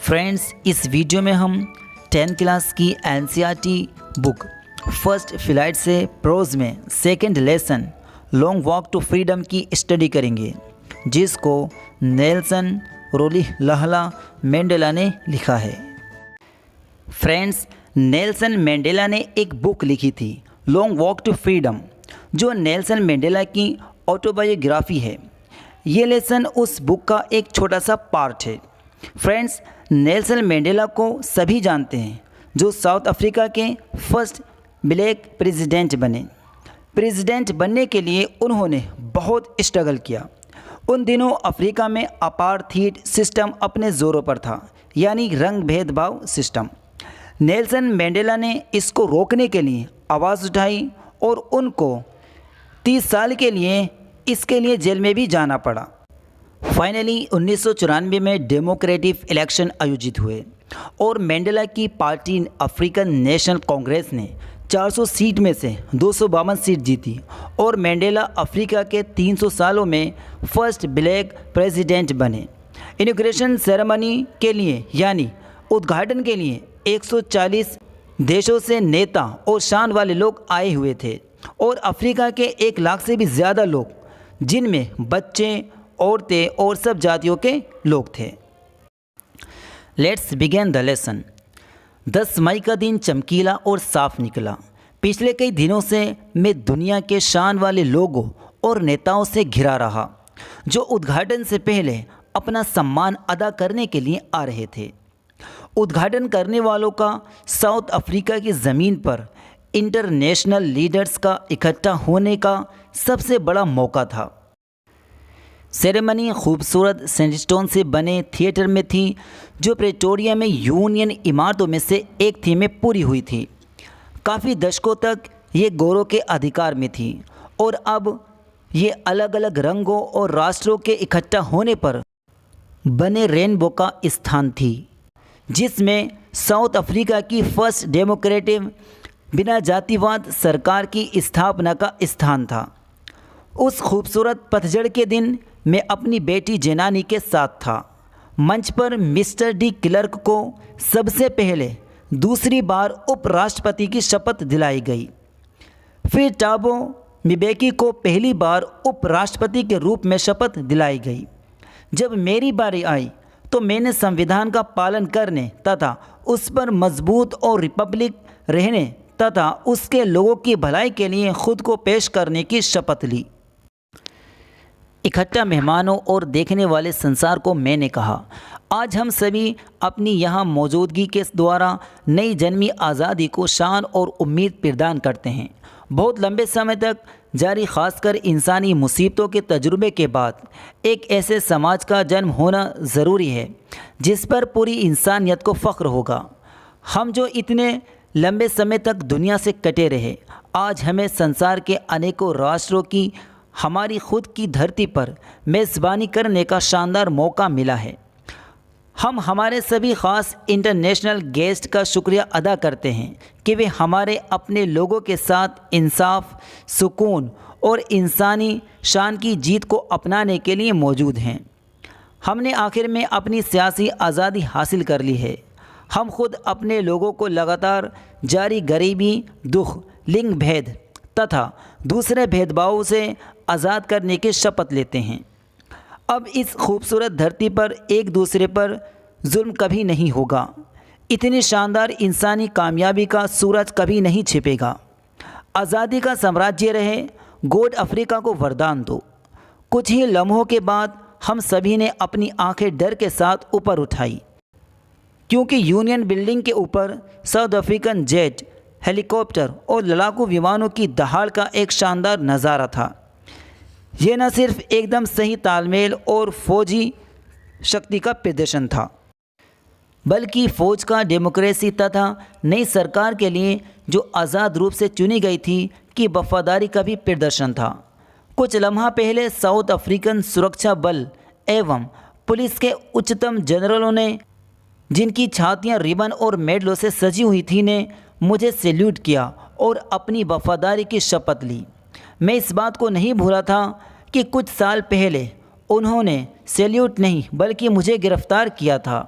Friends, इस video में हम 10th क्लास की एनसीईआरटी बुक फर्स्ट फ्लाइट से प्रोज में second lesson long walk to freedom की स्टडी करेंगे, जिसको नेल्सन रोलिहला मंडेला ने लिखा है। फ्रेंड्स, नेल्सन मंडेला ने एक बुक लिखी थी लॉन्ग वॉक टू फ्रीडम, जो नेल्सन मंडेला की ऑटोबायोग्राफी है। ये लेसन उस बुक का एक छोटा सा पार्ट है। फ्रेंड्स, नेल्सन मंडेला को सभी जानते हैं, जो साउथ अफ्रीका के फर्स्ट ब्लैक प्रेसिडेंट बने। प्रेसिडेंट बनने के लिए उन्होंने बहुत स्ट्रगल किया। उन दिनों अफ्रीका में अपार्थाइड सिस्टम अपने ज़ोरों पर था, यानी रंग भेदभाव सिस्टम। नेल्सन मंडेला ने इसको रोकने के लिए आवाज़ उठाई और उनको 30 साल के लिए इसके लिए जेल में भी जाना पड़ा। फाइनली 1994 में डेमोक्रेटिक इलेक्शन आयोजित हुए और मंडेला की पार्टी अफ्रीकन नेशनल कांग्रेस ने 400 सीट में से 252 सीट जीती और मंडेला अफ्रीका के 300 सालों में फर्स्ट ब्लैक प्रेसिडेंट बने। इनॉग्रेशन सेरेमनी के लिए यानी उद्घाटन के लिए 140 देशों से नेता और शान वाले लोग आए हुए थे और अफ्रीका के 1 लाख से भी ज़्यादा लोग, जिनमें बच्चे, औरतें और सब जातियों के लोग थे। Let's begin the lesson. 10 मई का दिन चमकीला और साफ निकला। पिछले कई दिनों से मैं दुनिया के शान वाले लोगों और नेताओं से घिरा रहा, जो उद्घाटन से पहले अपना सम्मान अदा करने के लिए आ रहे थे। उद्घाटन करने वालों का साउथ अफ्रीका की ज़मीन पर इंटरनेशनल लीडर्स का इकट्ठा होने का सबसे बड़ा मौका था। सेरेमनी खूबसूरत सैंडस्टोन से बने थिएटर में थी, जो प्रेटोरिया में यूनियन इमारतों में से एक थी में पूरी हुई थी। काफ़ी दशकों तक ये गोरों के अधिकार में थी और अब ये अलग अलग रंगों और राष्ट्रों के इकट्ठा होने पर बने रेनबो का स्थान थी, जिसमें साउथ अफ्रीका की फर्स्ट डेमोक्रेटिक बिना जातिवाद सरकार की स्थापना का स्थान था। उस खूबसूरत पतझड़ के दिन मैं अपनी बेटी जेनानी के साथ था। मंच पर मिस्टर डी क्लर्क को सबसे पहले दूसरी बार उपराष्ट्रपति की शपथ दिलाई गई। फिर टाबो मिबेकी को पहली बार उपराष्ट्रपति के रूप में शपथ दिलाई गई। जब मेरी बारी आई तो मैंने संविधान का पालन करने तथा उस पर मजबूत और रिपब्लिक रहने तथा उसके लोगों की भलाई के लिए खुद को पेश करने की शपथ ली। इकट्ठा मेहमानों और देखने वाले संसार को मैंने कहा, आज हम सभी अपनी यहाँ मौजूदगी के द्वारा नई जन्मी आज़ादी को शान और उम्मीद प्रदान करते हैं। बहुत लंबे समय तक जारी खासकर इंसानी मुसीबतों के तजुर्बे के बाद एक ऐसे समाज का जन्म होना ज़रूरी है जिस पर पूरी इंसानियत को फ़ख्र होगा। हम जो इतने लंबे समय तक दुनिया से कटे रहे, आज हमें संसार के अनेकों राष्ट्रों की हमारी खुद की धरती पर मेज़बानी करने का शानदार मौका मिला है। हम हमारे सभी ख़ास इंटरनेशनल गेस्ट का शुक्रिया अदा करते हैं कि वे हमारे अपने लोगों के साथ इंसाफ, सुकून और इंसानी शान की जीत को अपनाने के लिए मौजूद हैं। हमने आखिर में अपनी सियासी आज़ादी हासिल कर ली है। हम खुद अपने लोगों को लगातार जारी गरीबी, दुख, लिंग भेद तथा दूसरे भेदभावों से आज़ाद करने की शपथ लेते हैं। अब इस खूबसूरत धरती पर एक दूसरे पर जुल्म कभी नहीं होगा। इतनी शानदार इंसानी कामयाबी का सूरज कभी नहीं छिपेगा। आज़ादी का साम्राज्य रहे। गॉड अफ्रीका को वरदान दो। कुछ ही लम्हों के बाद हम सभी ने अपनी आंखें डर के साथ ऊपर उठाई, क्योंकि यूनियन बिल्डिंग के ऊपर साउथ अफ्रीकन जेट, हेलीकॉप्टर और लड़ाकू विमानों की दहाड़ का एक शानदार नज़ारा था। ये न सिर्फ एकदम सही तालमेल और फौजी शक्ति का प्रदर्शन था, बल्कि फ़ौज का डेमोक्रेसी तथा नई सरकार के लिए जो आज़ाद रूप से चुनी गई थी कि वफादारी का भी प्रदर्शन था। कुछ लम्हा पहले साउथ अफ्रीकन सुरक्षा बल एवं पुलिस के उच्चतम जनरलों ने, जिनकी छातियां रिबन और मेडलों से सजी हुई थी, ने मुझे सैल्यूट किया और अपनी वफादारी की शपथ ली। मैं इस बात को नहीं भूला था कि कुछ साल पहले उन्होंने सैल्यूट नहीं बल्कि मुझे गिरफ्तार किया था।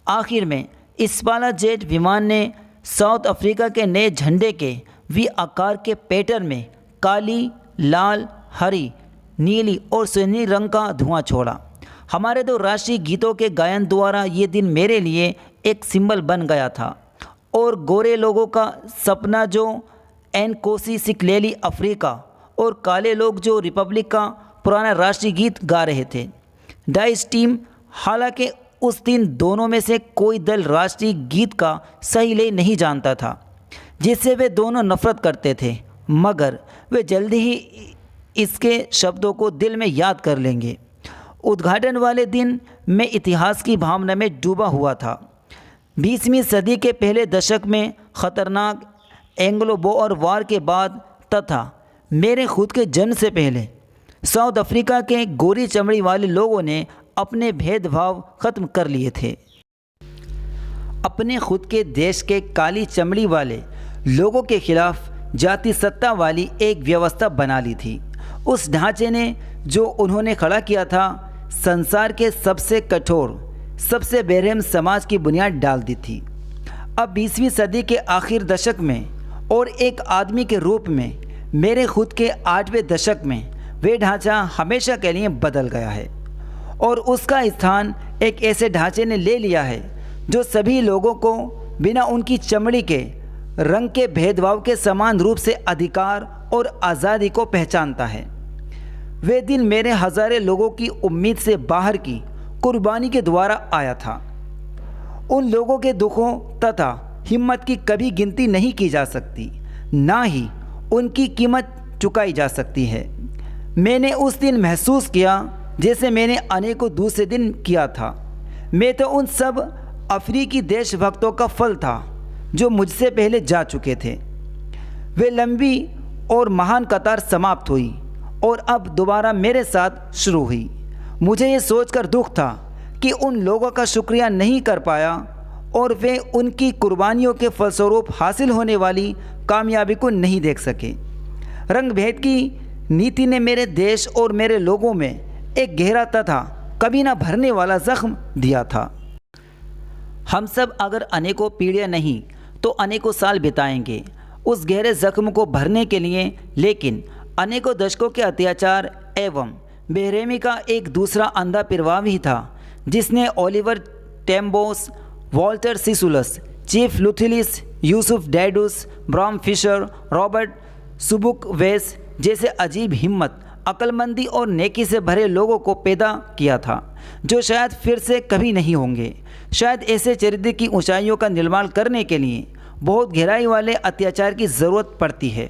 आखिर में स्पाइस जेट विमान ने साउथ अफ्रीका के नए झंडे के वी आकार के पैटर्न में काली, लाल, हरी, नीली और सुनहरी रंग का धुआं छोड़ा। हमारे दो राष्ट्रीय गीतों के गायन द्वारा ये दिन मेरे लिए एक सिंबल बन गया था और गोरे लोगों का सपना जो एनकोसी सिकलेली अफ्रीका और काले लोग जो रिपब्लिक का पुराना राष्ट्रीय गीत गा रहे थे। डाइस टीम हालांकि उस दिन दोनों में से कोई दल राष्ट्रीय गीत का सही लय नहीं जानता था, जिससे वे दोनों नफरत करते थे, मगर वे जल्दी ही इसके शब्दों को दिल में याद कर लेंगे। उद्घाटन वाले दिन मैं इतिहास की भावना में डूबा हुआ था। 20वीं सदी के पहले दशक में खतरनाक एंग्लो बोअर वार के बाद तथा मेरे खुद के जन्म से पहले साउथ अफ्रीका के गोरी चमड़ी वाले लोगों ने अपने भेदभाव खत्म कर लिए थे। अपने खुद के देश के काली चमड़ी वाले लोगों के खिलाफ जाति सत्ता वाली एक व्यवस्था बना ली थी। उस ढांचे ने जो उन्होंने खड़ा किया था, संसार के सबसे कठोर, सबसे बेरहम समाज की बुनियाद डाल दी थी। अब 20वीं सदी के आखिर दशक में और एक आदमी के रूप में मेरे खुद के 8वें दशक में वे ढांचा हमेशा के लिए बदल गया है और उसका स्थान एक ऐसे ढांचे ने ले लिया है जो सभी लोगों को बिना उनकी चमड़ी के रंग के भेदभाव के समान रूप से अधिकार और आज़ादी को पहचानता है। वे दिन मेरे हज़ारों लोगों की उम्मीद से बाहर की कुर्बानी के द्वारा आया था। उन लोगों के दुखों तथा हिम्मत की कभी गिनती नहीं की जा सकती, ना ही उनकी कीमत चुकाई जा सकती है। मैंने उस दिन महसूस किया जैसे मैंने अनेकों दूसरे दिन किया था। मैं तो उन सब अफ्रीकी देशभक्तों का फल था जो मुझसे पहले जा चुके थे। वे लंबी और महान कतार समाप्त हुई और अब दोबारा मेरे साथ शुरू हुई। मुझे ये सोचकर दुख था कि उन लोगों का शुक्रिया नहीं कर पाया और वे उनकी कुर्बानियों के फलस्वरूप हासिल होने वाली कामयाबी को नहीं देख सके। रंग भेद की नीति ने मेरे देश और मेरे लोगों में एक गहरा तथा कभी ना भरने वाला जख्म दिया था। हम सब अगर अनेकों पीढ़ियाँ नहीं तो अनेकों साल बिताएंगे उस गहरे जख्म को भरने के लिए, लेकिन अनेकों दशकों के अत्याचार एवं बेरहमी का एक दूसरा अंधा प्रभाव ही था जिसने Oliver Tambos, Walter Sisulus, chief Luthulis, Yusuf Dadoos, Bram Fischer, Robert Sobukwes जैसे अजीब हिम्मत, अक्लमंदी और नेकी से भरे लोगों को पैदा किया था, जो शायद फिर से कभी नहीं होंगे। शायद ऐसे चरित्र की ऊंचाइयों का निर्माण करने के लिए बहुत गहराई वाले अत्याचार की ज़रूरत पड़ती है।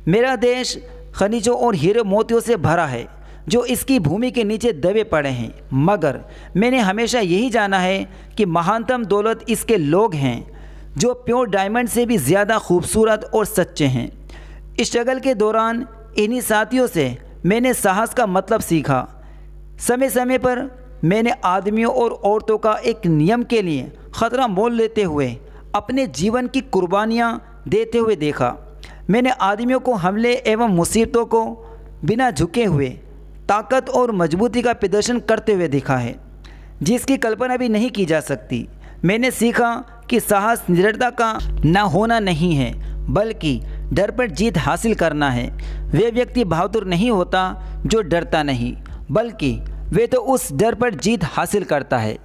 मेरा देश खनिजों और हीरे मोतियों से भरा है जो इसकी भूमि के नीचे दबे पड़े हैं, मगर मैंने हमेशा यही जाना है कि महानतम दौलत इसके लोग हैं जो प्योर डायमंड से भी ज़्यादा खूबसूरत और सच्चे हैं। स्ट्रगल के दौरान इन्हीं साथियों से मैंने साहस का मतलब सीखा। समय समय पर मैंने आदमियों और औरतों का एक नियम के लिए ख़तरा मोल लेते हुए अपने जीवन की कुर्बानियाँ देते हुए देखा। मैंने आदमियों को हमले एवं मुसीबतों को बिना झुके हुए ताकत और मजबूती का प्रदर्शन करते हुए देखा है जिसकी कल्पना भी नहीं की जा सकती। मैंने सीखा कि साहस निडरता का ना होना नहीं है, बल्कि डर पर जीत हासिल करना है। वे व्यक्ति बहादुर नहीं होता जो डरता नहीं, बल्कि वे तो उस डर पर जीत हासिल करता है।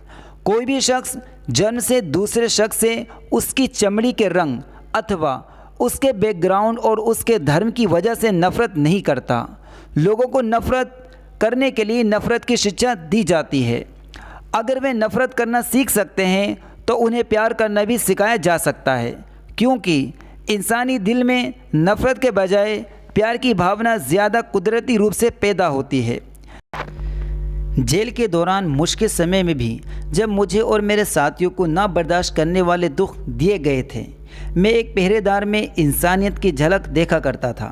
कोई भी शख्स जन्म से दूसरे शख्स से उसकी चमड़ी के रंग अथवा उसके बैकग्राउंड और उसके धर्म की वजह से नफ़रत नहीं करता। लोगों को नफ़रत करने के लिए नफ़रत की शिक्षा दी जाती है। अगर वे नफ़रत करना सीख सकते हैं तो उन्हें प्यार करना भी सिखाया जा सकता है, क्योंकि इंसानी दिल में नफ़रत के बजाय प्यार की भावना ज़्यादा कुदरती रूप से पैदा होती है। जेल के दौरान मुश्किल समय में भी जब मुझे और मेरे साथियों को ना बर्दाश्त करने वाले दुख दिए गए थे, मैं एक पहरेदार में इंसानियत की झलक देखा करता था।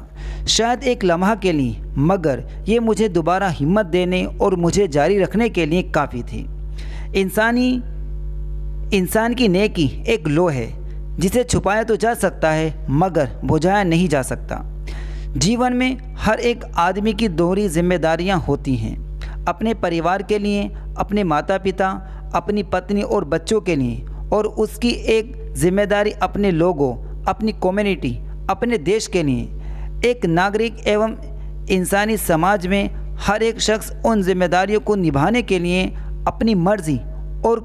शायद एक लम्हा के लिए, मगर ये मुझे दोबारा हिम्मत देने और मुझे जारी रखने के लिए काफ़ी थी। इंसान की नेकी एक लो है जिसे छुपाया तो जा सकता है मगर बुझाया नहीं जा सकता। जीवन में हर एक आदमी की दोहरी जिम्मेदारियां होती हैं, अपने परिवार के लिए, अपने माता पिता, अपनी पत्नी और बच्चों के लिए, और उसकी एक जिम्मेदारी अपने लोगों, अपनी कम्युनिटी, अपने देश के लिए। एक नागरिक एवं इंसानी समाज में हर एक शख्स उन जिम्मेदारियों को निभाने के लिए अपनी मर्जी और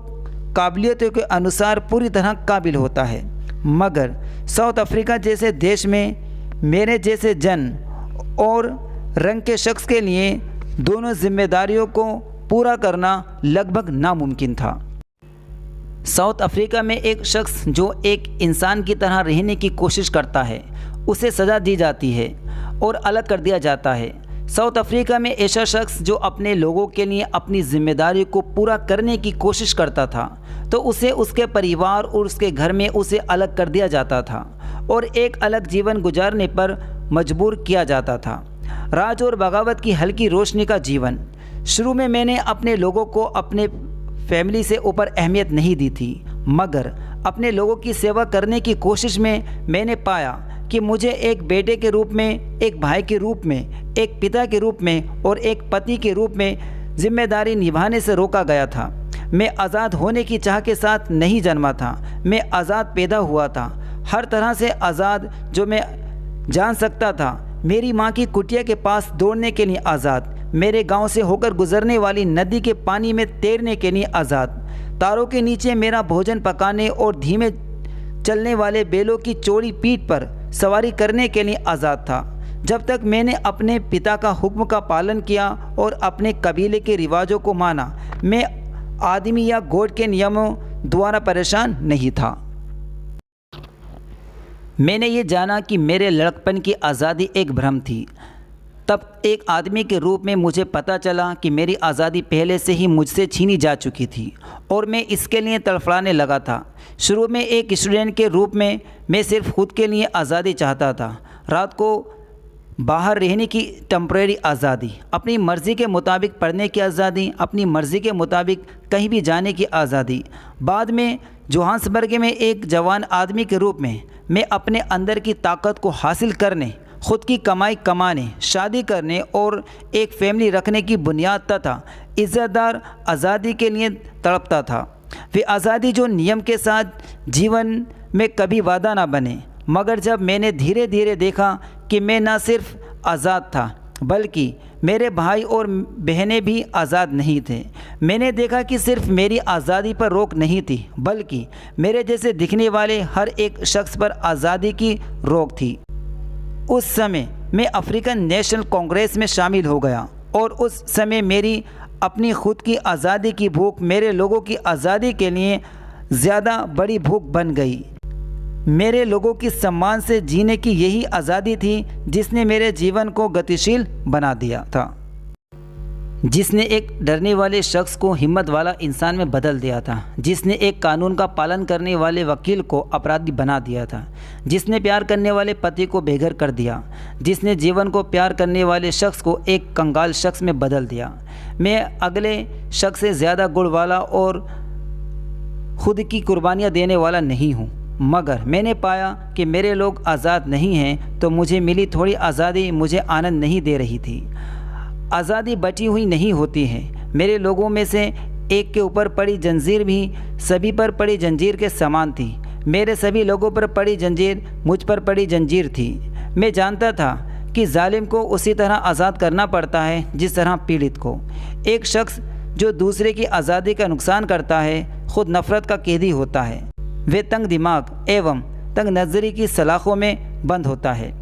काबिलियतों के अनुसार पूरी तरह काबिल होता है। मगर साउथ अफ्रीका जैसे देश में मेरे जैसे जन और रंग के शख्स के लिए दोनों जिम्मेदारियों को पूरा करना लगभग नामुमकिन था। साउथ अफ्रीका में एक शख्स जो एक इंसान की तरह रहने की कोशिश करता है, उसे सज़ा दी जाती है और अलग कर दिया जाता है। साउथ अफ्रीका में ऐसा शख्स जो अपने लोगों के लिए अपनी जिम्मेदारी को पूरा करने की कोशिश करता था, तो उसे उसके परिवार और उसके घर में उसे अलग कर दिया जाता था और एक अलग जीवन गुजारने पर मजबूर किया जाता था। राज और बगावत की हल्की रोशनी का जीवन। शुरू में मैंने अपने लोगों को अपने फैमिली से ऊपर अहमियत नहीं दी थी, मगर अपने लोगों की सेवा करने की कोशिश में मैंने पाया कि मुझे एक बेटे के रूप में, एक भाई के रूप में, एक पिता के रूप में और एक पति के रूप में जिम्मेदारी निभाने से रोका गया था। मैं आज़ाद होने की चाह के साथ नहीं जन्मा था, मैं आज़ाद पैदा हुआ था, हर तरह से आज़ाद जो मैं जान सकता था। मेरी माँ की कुटिया के पास दौड़ने के लिए आज़ाद, मेरे गांव से होकर गुजरने वाली नदी के पानी में तैरने के लिए आज़ाद, तारों के नीचे मेरा भोजन पकाने और धीमे चलने वाले बैलों की चौड़ी पीठ पर सवारी करने के लिए आज़ाद था। जब तक मैंने अपने पिता का हुक्म का पालन किया और अपने कबीले के रिवाजों को माना, मैं आदमी या गोड के नियमों द्वारा परेशान नहीं था। मैंने ये जाना कि मेरे लड़कपन की आज़ादी एक भ्रम थी। तब एक आदमी के रूप में मुझे पता चला कि मेरी आज़ादी पहले से ही मुझसे छीनी जा चुकी थी और मैं इसके लिए तड़फड़ाने लगा था। शुरू में एक स्टूडेंट के रूप में मैं सिर्फ खुद के लिए आज़ादी चाहता था, रात को बाहर रहने की टेम्परेरी आज़ादी, अपनी मर्ज़ी के मुताबिक पढ़ने की आज़ादी, अपनी मर्ज़ी के मुताबिक कहीं भी जाने की आज़ादी। बाद में जोहान्सबर्ग में एक जवान आदमी के रूप में मैं अपने अंदर की ताकत को हासिल करने, खुद की कमाई कमाने, शादी करने और एक फैमिली रखने की बुनियाद तथा इज़्ज़तदार आज़ादी के लिए तड़पता था। वे आज़ादी जो नियम के साथ जीवन में कभी वादा ना बने। मगर जब मैंने धीरे धीरे देखा कि मैं न सिर्फ आज़ाद था बल्कि मेरे भाई और बहनें भी आज़ाद नहीं थे, मैंने देखा कि सिर्फ मेरी आज़ादी पर रोक नहीं थी बल्कि मेरे जैसे दिखने वाले हर एक शख्स पर आज़ादी की रोक थी। उस समय मैं अफ्रीकन नेशनल कांग्रेस में शामिल हो गया और उस समय मेरी अपनी खुद की आज़ादी की भूख मेरे लोगों की आज़ादी के लिए ज़्यादा बड़ी भूख बन गई। मेरे लोगों की सम्मान से जीने की यही आज़ादी थी जिसने मेरे जीवन को गतिशील बना दिया था, जिसने एक डरने वाले शख्स को हिम्मत वाला इंसान में बदल दिया था, जिसने एक कानून का पालन करने वाले वकील को अपराधी बना दिया था, जिसने प्यार करने वाले पति को बेघर कर दिया, जिसने जीवन को प्यार करने वाले शख्स को एक कंगाल शख्स में बदल दिया। मैं अगले शख्स से ज़्यादा गुण वाला और खुद की कुर्बानियाँ देने वाला नहीं हूँ, मगर मैंने पाया कि मेरे लोग आज़ाद नहीं हैं, तो मुझे मिली थोड़ी आज़ादी मुझे आनंद नहीं दे रही थी। आज़ादी बची हुई नहीं होती है। मेरे लोगों में से एक के ऊपर पड़ी जंजीर भी सभी पर पड़ी जंजीर के समान थी। मेरे सभी लोगों पर पड़ी जंजीर मुझ पर पड़ी जंजीर थी। मैं जानता था कि जालिम को उसी तरह आज़ाद करना पड़ता है जिस तरह पीड़ित को। एक शख्स जो दूसरे की आज़ादी का नुकसान करता है खुद नफ़रत का कैदी होता है। वे तंग दिमाग एवं तंग नज़री की सलाखों में बंद होता है।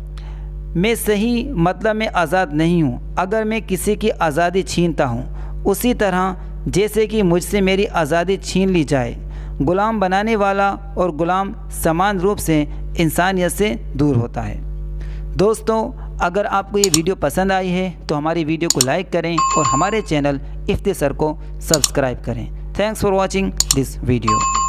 मैं सही मतलब में आज़ाद नहीं हूँ अगर मैं किसी की आज़ादी छीनता हूँ, उसी तरह जैसे कि मुझसे मेरी आज़ादी छीन ली जाए। गुलाम बनाने वाला और गुलाम समान रूप से इंसानियत से दूर होता है। दोस्तों, अगर आपको ये वीडियो पसंद आई है तो हमारी वीडियो को लाइक करें और हमारे चैनल इफ्तिसर को सब्सक्राइब करें। Thanks for watching this video.